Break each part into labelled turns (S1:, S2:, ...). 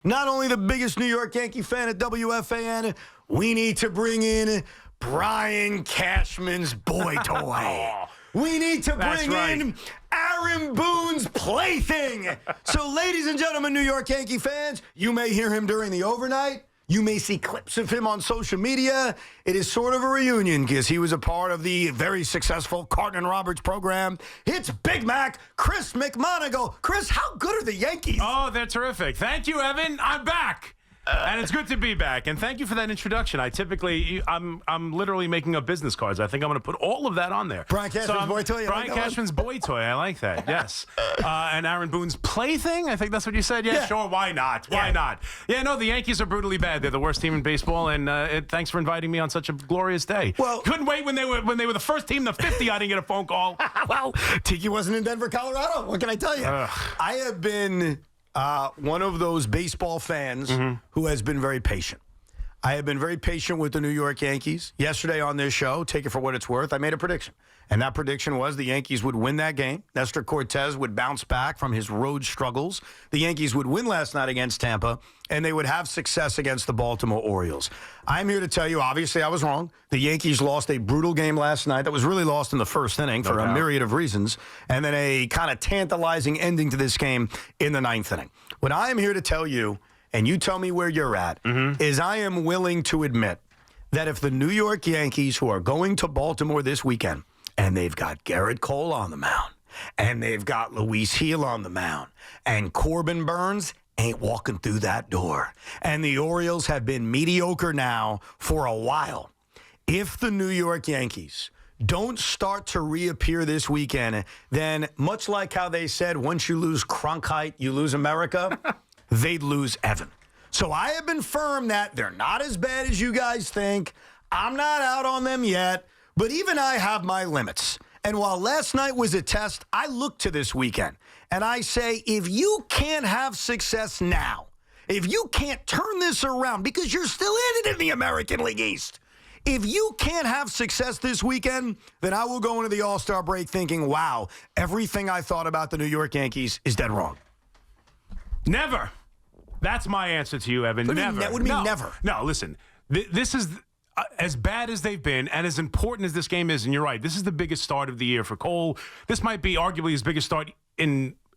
S1: Not only the biggest New York Yankee fan at WFAN, we need to bring in Brian Cashman's boy toy. We need to bring in Aaron Boone's plaything. So, ladies and gentlemen, New York Yankee fans, you may hear him during the overnight. You may see clips of him on social media. It is sort of a reunion because he was a part of the very successful Carton and Roberts program. It's Big Mac, Chris McMonagle. Chris, how good are the Yankees?
S2: Oh, they're terrific. Thank you, Evan. I'm back. And it's good to be back. And thank you for that introduction. I'm literally making up business cards. I think I'm going to put all of that on there.
S1: Brian Cashman's boy toy.
S2: Brian Cashman's boy toy. I like that. Yes. And Aaron Boone's plaything. I think that's what you said. Yeah, sure. Why not? Why not? Yeah, no, the Yankees are brutally bad. They're the worst team in baseball. And thanks for inviting me on such a glorious day.
S1: Well,
S2: couldn't wait when they were the first team to 50. I didn't get a phone call.
S1: Well, Tiki wasn't in Denver, Colorado. What can I tell you? I have been one of those baseball fans who has been very patient. I have been very patient with the New York Yankees. Yesterday on this show, take it for what it's worth, I made a prediction. And that prediction was the Yankees would win that game. Nestor Cortez would bounce back from his road struggles. The Yankees would win last night against Tampa, and they would have success against the Baltimore Orioles. I'm here to tell you, obviously, I was wrong. The Yankees lost a brutal game last night that was really lost in the first inning for a myriad of reasons, and then a kind of tantalizing ending to this game in the ninth inning. What I am here to tell you, and you tell me where you're at, is I am willing to admit that if the New York Yankees, who are going to Baltimore this weekend, and they've got Gerrit Cole on the mound, and they've got Luis Gil on the mound, and Corbin Burns ain't walking through that door, and the Orioles have been mediocre now for a while. If the New York Yankees don't start to reappear this weekend, then much like how they said once you lose Cronkite, you lose America, they'd lose Evan. So I have been firm that they're not as bad as you guys think. I'm not out on them yet, but even I have my limits. And while last night was a test, I look to this weekend, and I say, if you can't have success now, if you can't turn this around, because you're still in it in the American League East, if you can't have success this weekend, then I will go into the All-Star break thinking, wow, everything I thought about the New York Yankees is dead wrong.
S2: Never. That's my answer to you, Evan. Never.
S1: That would mean never.
S2: No, listen. This is as bad as they've been and as important as this game is, and you're right, this is the biggest start of the year for Cole. This might be arguably his biggest start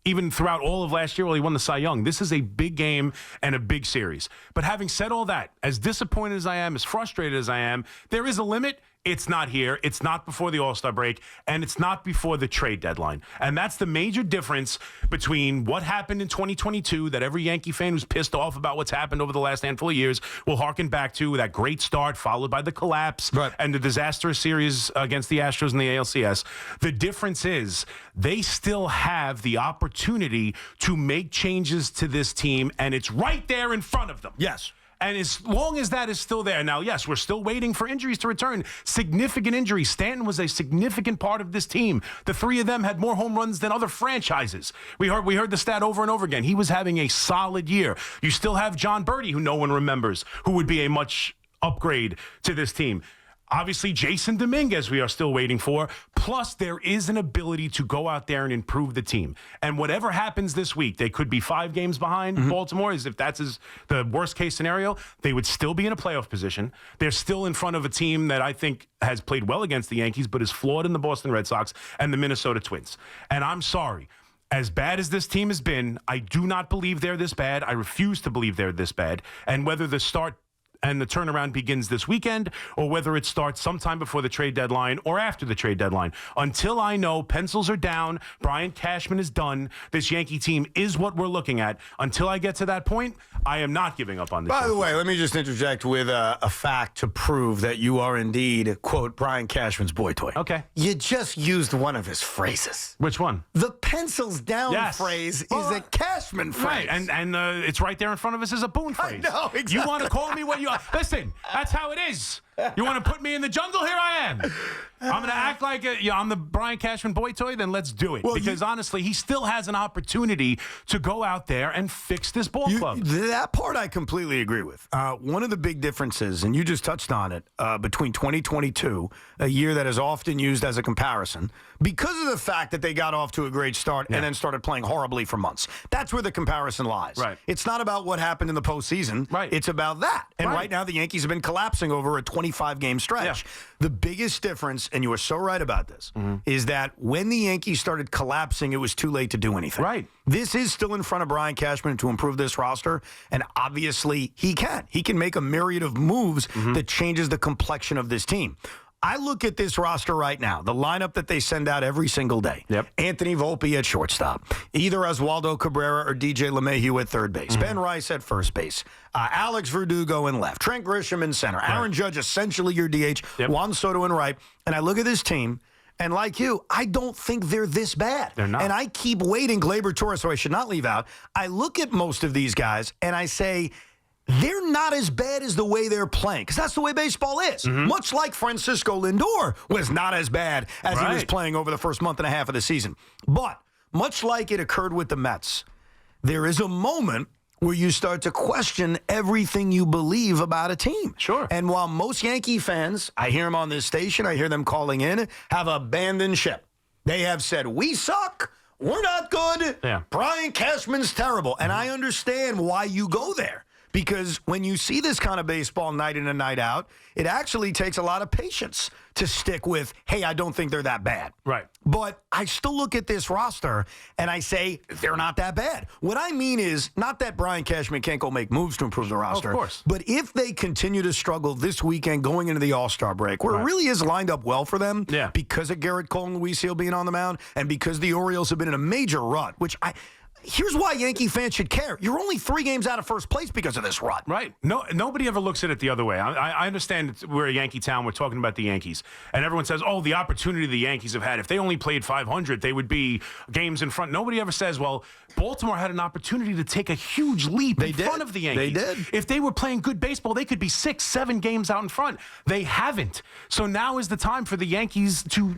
S2: even throughout all of last year while he won the Cy Young. This is a big game and a big series. But having said all that, as disappointed as I am, as frustrated as I am, there is a limit. It's not here. It's not before the All-Star break, and it's not before the trade deadline. And that's the major difference between what happened in 2022 that every Yankee fan who's pissed off about what's happened over the last handful of years will harken back to, that great start followed by the collapse and the disastrous series against the Astros in the ALCS. The difference is they still have the opportunity to make changes to this team, and it's right there in front of them.
S1: Yes.
S2: And as long as that is still there, now, yes, we're still waiting for injuries to return. Significant injuries. Stanton was a significant part of this team. The three of them had more home runs than other franchises. We heard the stat over and over again. He was having a solid year. You still have John Birdie, who no one remembers, who would be a much upgrade to this team. Obviously, Jason Dominguez we are still waiting for. Plus, there is an ability to go out there and improve the team. And whatever happens this week, they could be 5 games behind Baltimore, as if that's the worst-case scenario. They would still be in a playoff position. They're still in front of a team that I think has played well against the Yankees, but is flawed in the Boston Red Sox and the Minnesota Twins. And I'm sorry. As bad as this team has been, I do not believe they're this bad. I refuse to believe they're this bad. And whether the start and the turnaround begins this weekend, or whether it starts sometime before the trade deadline or after the trade deadline. Until I know pencils are down, Brian Cashman is done, this Yankee team is what we're looking at. Until I get to that point, I am not giving up on this.
S1: By the way, let me just interject with a fact to prove that you are indeed, quote, Brian Cashman's boy toy.
S2: Okay.
S1: You just used one of his phrases.
S2: Which one?
S1: The pencils down phrase is a Cashman phrase.
S2: Right, and it's right there in front of us as a Boone phrase.
S1: I know, exactly.
S2: You want to call me what you... Listen, that's how it is. You want to put me in the jungle? Here I am. I'm going to act like I'm the Brian Cashman boy toy, then let's do it. Well, because honestly, he still has an opportunity to go out there and fix this ball club.
S1: That part I completely agree with. One of the big differences, and you just touched on it, between 2022, a year that is often used as a comparison, because of the fact that they got off to a great start and then started playing horribly for months. That's where the comparison lies.
S2: Right.
S1: It's not about what happened in the postseason.
S2: Right.
S1: It's about that. And right now, the Yankees have been collapsing over a 25-game stretch. Yeah. The biggest difference, and you are so right about this, is that when the Yankees started collapsing, it was too late to do anything.
S2: Right.
S1: This is still in front of Brian Cashman to improve this roster, and obviously he can. He can make a myriad of moves that changes the complexion of this team. I look at this roster right now, the lineup that they send out every single day.
S2: Yep.
S1: Anthony Volpe at shortstop, either Oswaldo Cabrera or DJ LeMahieu at third base, Ben Rice at first base, Alex Verdugo in left, Trent Grisham in center, Aaron Judge essentially your DH, Juan Soto in right. And I look at this team, and like you, I don't think they're this bad.
S2: They're not.
S1: And I keep waiting, Gleyber Torres, so I should not leave out. I look at most of these guys, and I say, they're not as bad as the way they're playing, because that's the way baseball is. Much like Francisco Lindor was not as bad as he was playing over the first month and a half of the season. But much like it occurred with the Mets, there is a moment where you start to question everything you believe about a team.
S2: Sure.
S1: And while most Yankee fans, I hear them on this station, I hear them calling in, have abandoned ship. They have said, we suck. We're not good.
S2: Yeah.
S1: Brian Cashman's terrible. And I understand why you go there. Because when you see this kind of baseball night in and night out, it actually takes a lot of patience to stick with, hey, I don't think they're that bad.
S2: Right.
S1: But I still look at this roster and I say, they're not that bad. What I mean is not that Brian Cashman can't go make moves to improve the roster.
S2: Of course.
S1: But if they continue to struggle this weekend going into the All-Star break, where it really is lined up well for them because of Gerrit Cole and Luis Gil being on the mound and because the Orioles have been in a major rut, which here's why Yankee fans should care. You're only 3 games out of first place because of this rut.
S2: Right. No, nobody ever looks at it the other way. I understand we're a Yankee town. We're talking about the Yankees. And everyone says, oh, the opportunity the Yankees have had. If they only played 500, they would be games in front. Nobody ever says, well, Baltimore had an opportunity to take a huge leap in front of the Yankees.
S1: They did.
S2: If they were playing good baseball, they could be 6, 7 games out in front. They haven't. So now is the time for the Yankees to,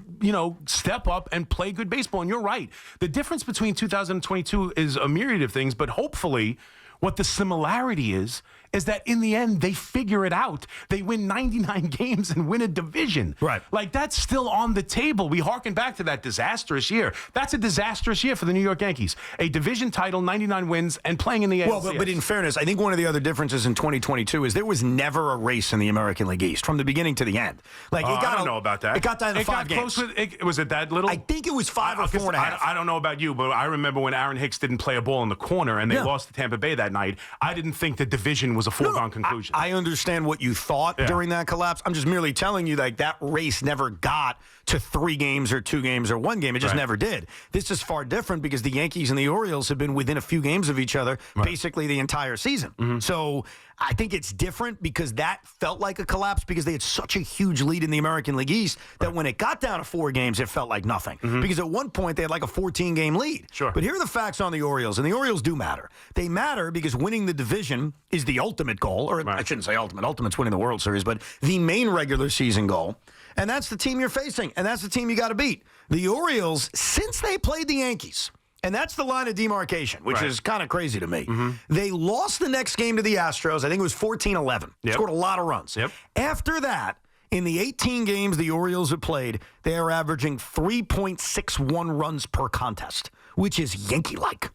S2: step up and play good baseball. And you're right. The difference between 2022 is a myriad of things, but hopefully what the similarity is that in the end, they figure it out. They win 99 games and win a division.
S1: Right.
S2: Like, that's still on the table. We harken back to that disastrous year. That's a disastrous year for the New York Yankees. A division title, 99 wins, and playing in the ALCS.
S1: Well, but in fairness, I think one of the other differences in 2022 is there was never a race in the American League East from the beginning to the end. Like,
S2: I don't know about that.
S1: It got down to 5 games.
S2: Close was it that little?
S1: I think it was 5 or 4.5.
S2: I don't know about you, but I remember when Aaron Hicks didn't play a ball in the corner and they lost to Tampa Bay that night. I didn't think the division was a foregone conclusion.
S1: I understand what you thought during that collapse. I'm just merely telling you that race never got to 3 games or 2 games or 1 game. It just never did. This is far different because the Yankees and the Orioles have been within a few games of each other basically the entire season. So I think it's different because that felt like a collapse because they had such a huge lead in the American League East that when it got down to 4 games, it felt like nothing. Because at one point, they had like a 14-game lead.
S2: Sure.
S1: But here are the facts on the Orioles, and the Orioles do matter. They matter because winning the division is the ultimate goal, or I shouldn't say ultimate. Ultimate's winning the World Series, but the main regular season goal. And that's the team you're facing, and that's the team you got to beat. The Orioles, since they played the Yankees, and that's the line of demarcation, which is kind of crazy to me. They lost the next game to the Astros. I think it was 14-11. Scored a lot of runs. After that, in the 18 games the Orioles have played, they are averaging 3.61 runs per contest, which is Yankee-like.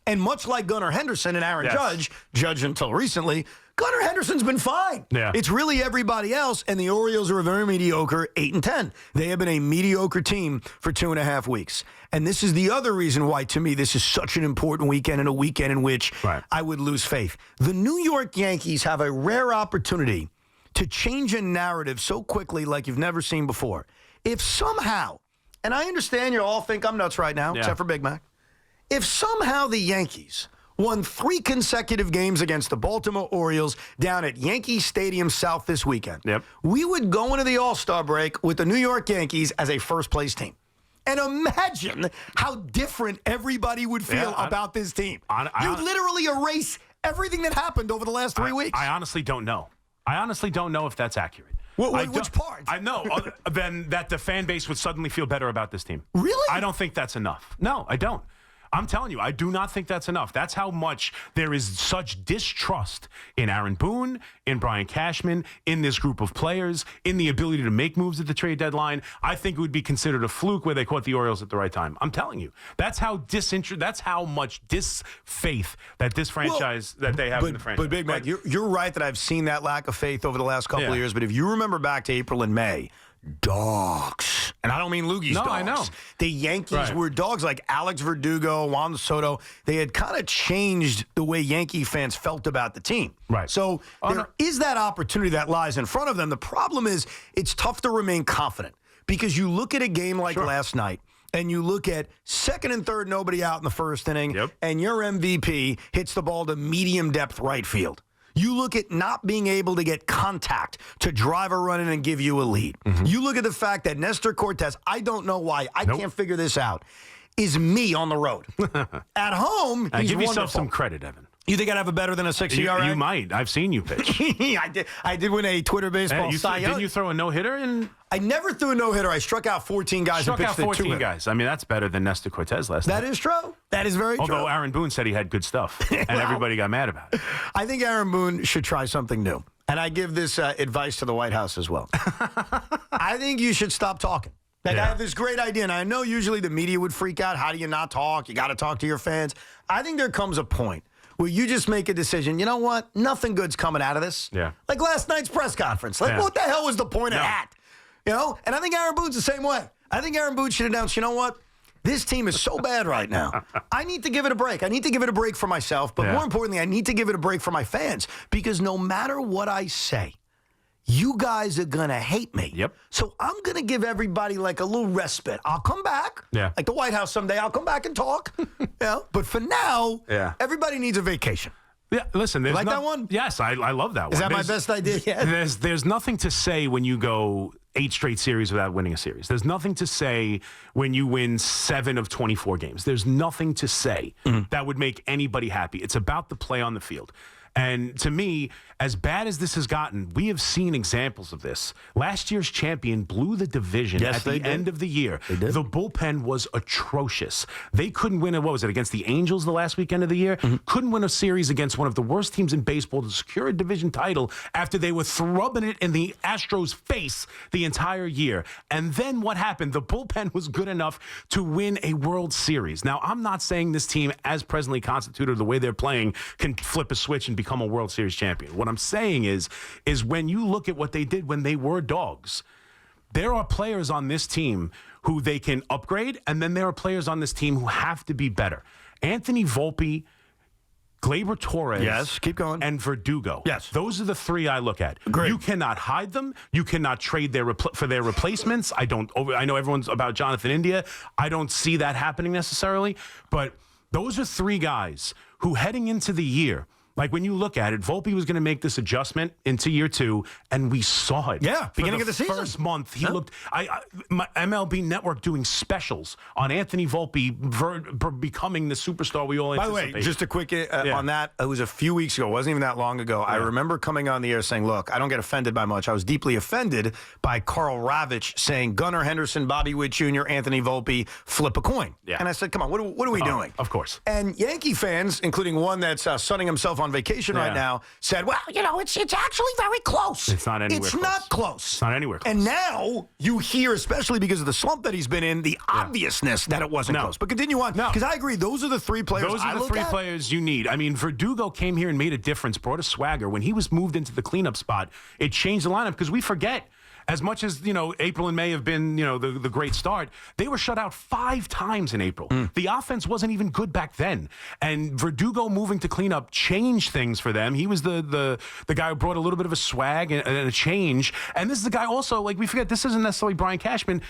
S1: And much like Gunnar Henderson and Aaron Judge until recently, Gunnar Henderson's been fine. It's really everybody else, and the Orioles are a very mediocre 8-10. They have been a mediocre team for 2.5 weeks. And this is the other reason why, to me, this is such an important weekend and a weekend in which I would lose faith. The New York Yankees have a rare opportunity to change a narrative so quickly like you've never seen before. If somehow, and I understand you all think I'm nuts right now, except for Big Mac, if somehow the Yankees won 3 consecutive games against the Baltimore Orioles down at Yankee Stadium South this weekend, we would go into the All-Star break with the New York Yankees as a first-place team. And imagine how different everybody would feel about this team. You'd literally erase everything that happened over the last 3 weeks.
S2: I honestly don't know. I honestly don't know if that's accurate.
S1: Which part?
S2: I know. Then that the fan base would suddenly feel better about this team.
S1: Really?
S2: I don't think that's enough. No, I don't. I'm telling you, I do not think that's enough. That's how much there is such distrust in Aaron Boone, in Brian Cashman, in this group of players, in the ability to make moves at the trade deadline. I think it would be considered a fluke where they caught the Orioles at the right time. I'm telling you. That's how much disfaith that this franchise, that they have in the franchise.
S1: But Big Mac, you're right that I've seen that lack of faith over the last couple of years. But if you remember back to April and May, dogs. And I don't mean Loogie's dogs.
S2: I know.
S1: The Yankees were dogs like Alex Verdugo, Juan Soto. They had kind of changed the way Yankee fans felt about the team.
S2: Right.
S1: So there is that opportunity that lies in front of them. The problem is it's tough to remain confident because you look at a game like last night and you look at second and third, nobody out in the first inning, and your MVP hits the ball to medium depth right field. You look at not being able to get contact to drive a run in and give you a lead. Mm-hmm. You look at the fact that Nestor Cortez, I don't know why, I can't figure this out, is me on the road. At home, he's
S2: give yourself
S1: wonderful.
S2: Some credit, Evan.
S1: You think I'd have a better than a 6 ERA?
S2: You might. I've seen you pitch.
S1: I did win a Twitter baseball Cy Young.
S2: Didn't you throw a no-hitter?
S1: I never threw a no-hitter. I struck out 14 guys and pitched a 2-hitter.
S2: 14 guys. I mean, that's better than Nestor Cortez last night.
S1: That is true. That is very true.
S2: Although Aaron Boone said he had good stuff, and everybody got mad about it.
S1: I think Aaron Boone should try something new. And I give this advice to the White House as well. I think you should stop talking. I have this great idea, and I know usually the media would freak out. How do you not talk? You got to talk to your fans. I think there comes a point where you just make a decision. You know what? Nothing good's coming out of this.
S2: Yeah.
S1: Like last night's press conference. Like, what the hell was the point of that? You know? And I think Aaron Boone's the same way. I think Aaron Boone should announce, you know what? This team is so bad right now. I need to give it a break. I need to give it a break for myself. But more importantly, I need to give it a break for my fans. Because no matter what I say, you guys are going to hate me.
S2: Yep.
S1: So I'm going to give everybody like a little respite. I'll come back.
S2: Yeah.
S1: Like the White House someday. I'll come back and talk. But for now, everybody needs a vacation.
S2: Yeah, listen.
S1: You like that one?
S2: Yes, I love that one.
S1: Is that my best idea yet?
S2: There's nothing to say when you go 8 straight series without winning a series. There's nothing to say when you win 7 of 24 games. There's nothing to say that would make anybody happy. It's about the play on the field. And to me, as bad as this has gotten, we have seen examples of this. Last year's champion blew the division at the end of the year. The bullpen was atrocious. They couldn't win, what was it, against the Angels the last weekend of the year? Couldn't win a series against one of the worst teams in baseball to secure a division title after they were thrubbing it in the Astros' face the entire year. And then what happened? The bullpen was good enough to win a World Series. Now, I'm not saying this team, as presently constituted, the way they're playing, can flip a switch and become a World Series champion. What I'm saying is when you look at what they did when they were dogs, there are players on this team who they can upgrade, and then there are players on this team who have to be better. Anthony Volpe, Gleyber Torres,
S1: keep going,
S2: and Verdugo.
S1: Yes,
S2: those are the 3 I look at.
S1: Great.
S2: You cannot hide them. You cannot trade for their replacements. I know everyone's about Jonathan India. I don't see that happening necessarily, but those are 3 guys who, heading into the year, like when you look at it, Volpe was going to make this adjustment into year 2, and we saw it.
S1: Yeah, beginning of the season.
S2: First month, he looked. My MLB Network doing specials on Anthony Volpe becoming the superstar we all anticipate.
S1: By the way, just a quick on that. It was a few weeks ago. It wasn't even that long ago. Yeah. I remember coming on the air saying, "Look, I don't get offended by much. I was deeply offended by Carl Ravitch saying Gunnar Henderson, Bobby Witt Jr., Anthony Volpe, flip a coin." Yeah. And I said, "Come on, what are we doing?"
S2: Of course.
S1: And Yankee fans, including one that's sunning himself on vacation right now, said, well, it's actually very close.
S2: It's not anywhere close.
S1: It's not close.
S2: It's not anywhere close.
S1: And now you hear, especially because of the slump that he's been in, the obviousness that it wasn't close. But continue on. Because I agree, those are the 3 players
S2: Those are the 3 players you need. I mean, Verdugo came here and made a difference, brought a swagger. When he was moved into the cleanup spot, it changed the lineup because we forget. As much as, April and May have been, the great start, they were shut out 5 times in April. The offense wasn't even good back then. And Verdugo moving to cleanup changed things for them. He was the guy who brought a little bit of a swag and a change. And this is the guy also, like we forget, this isn't necessarily Brian Cashman.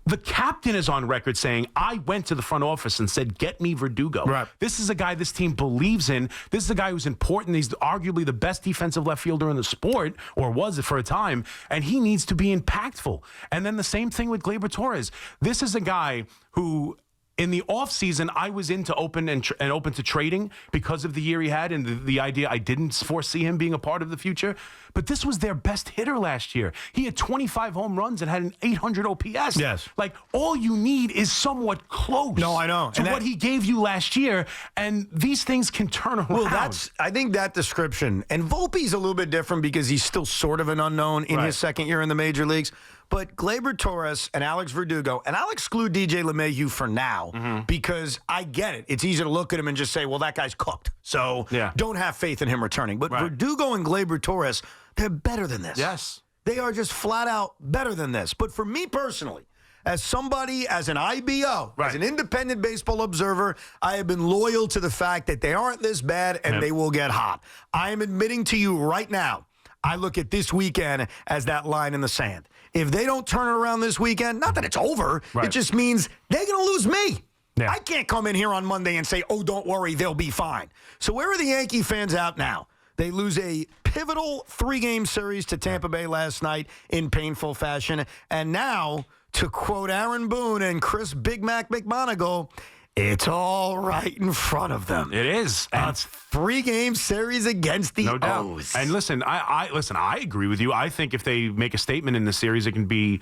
S2: The captain is on record saying, I went to the front office and said, get me Verdugo. Right. This is a guy this team believes in. This is a guy who's important. He's arguably the best defensive left fielder in the sport, or was it for a time, and he needs to be impactful. And then the same thing with Gleyber Torres. This is a guy who In the offseason, I was into open and open to trading because of the year he had and the idea I didn't foresee him being a part of the future. But this was their best hitter last year. He had 25 home runs and had an 800 OPS.
S1: Yes.
S2: Like, all you need is somewhat close.
S1: No, I know.
S2: To what he gave you last year, and these things can turn around.
S1: Well, I think that description, and Volpe's a little bit different because he's still sort of an unknown in his second year in the major leagues. But Gleyber Torres and Alex Verdugo, and I'll exclude DJ LeMahieu for now because I get it. It's easy to look at him and just say, well, that guy's cooked. So don't have faith in him returning. But Verdugo and Gleyber Torres, they're better than this.
S2: Yes.
S1: They are just flat out better than this. But for me personally, as somebody, as an IBO, as an independent baseball observer, I have been loyal to the fact that they aren't this bad and they will get hot. I am admitting to you right now, I look at this weekend as that line in the sand. If they don't turn it around this weekend, not that it's over, it just means they're going to lose me. Yeah. I can't come in here on Monday and say, oh, don't worry, they'll be fine. So where are the Yankee fans out now? They lose a pivotal 3-game series to Tampa Bay last night in painful fashion. And now, to quote Aaron Boone and Chris Big Mac McMonagle, it's all right in front of them.
S2: It is.
S1: And it's 3-game series against the O's.
S2: And listen, I agree with you. I think if they make a statement in the series, it can be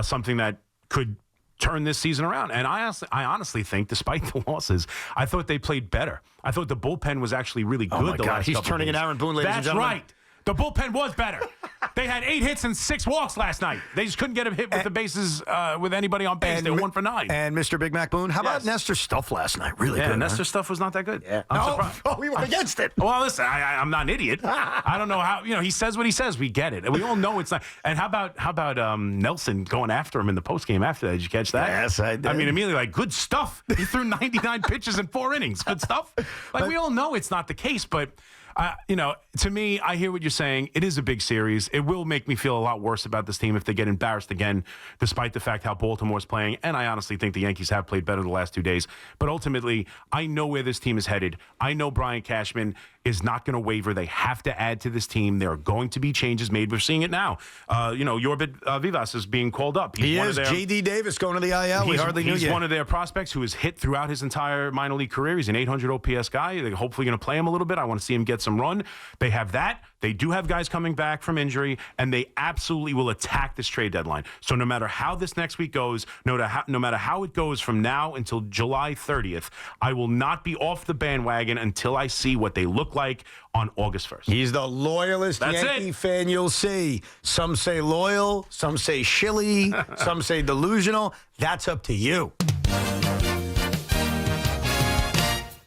S2: something that could turn this season around. And I honestly think, despite the losses, I thought they played better. I thought the bullpen was actually really good.
S1: Oh my God, he's turning an Aaron Boone, ladies and gentlemen.
S2: That's right. The bullpen was better. They had 8 hits and 6 walks last night. They just couldn't get a hit with the bases with anybody on base. They were 1 for 9.
S1: And Mr. Big Mac Boone, how about Nestor Stuff last night? Really good.
S2: Nestor Stuff was not that good.
S1: Yeah. I'm surprised. Oh, we were against it.
S2: Well, listen, I'm not an idiot. I don't know how. He says what he says. We get it, and we all know it's not. And how about Nelson going after him in the postgame after that? Did you catch that?
S1: Yes, I did.
S2: I mean, immediately good stuff. He threw 99 pitches in 4 innings. Good stuff. We all know it's not the case, but. To me, I hear what you're saying. It is a big series. It will make me feel a lot worse about this team if they get embarrassed again, despite the fact how Baltimore's playing. And I honestly think the Yankees have played better the last 2 days. But ultimately, I know where this team is headed. I know Brian Cashman is not going to waver. They have to add to this team. There are going to be changes made. We're seeing it now. Yorbit Vivas is being called up.
S1: He is. J.D. Davis going to the IL. We hardly knew yet.
S2: He's one of their prospects who has hit throughout his entire minor league career. He's an 800 OPS guy. They're hopefully going to play him a little bit. I want to see him get some run. They have that. They do have guys coming back from injury, and they absolutely will attack this trade deadline. So no matter how this next week goes, no matter how it goes from now until July 30th, I will not be off the bandwagon until I see what they look like on August 1st.
S1: He's the loyalist Yankee fan you'll see. Some say loyal, some say shilly, some say delusional. That's up to you.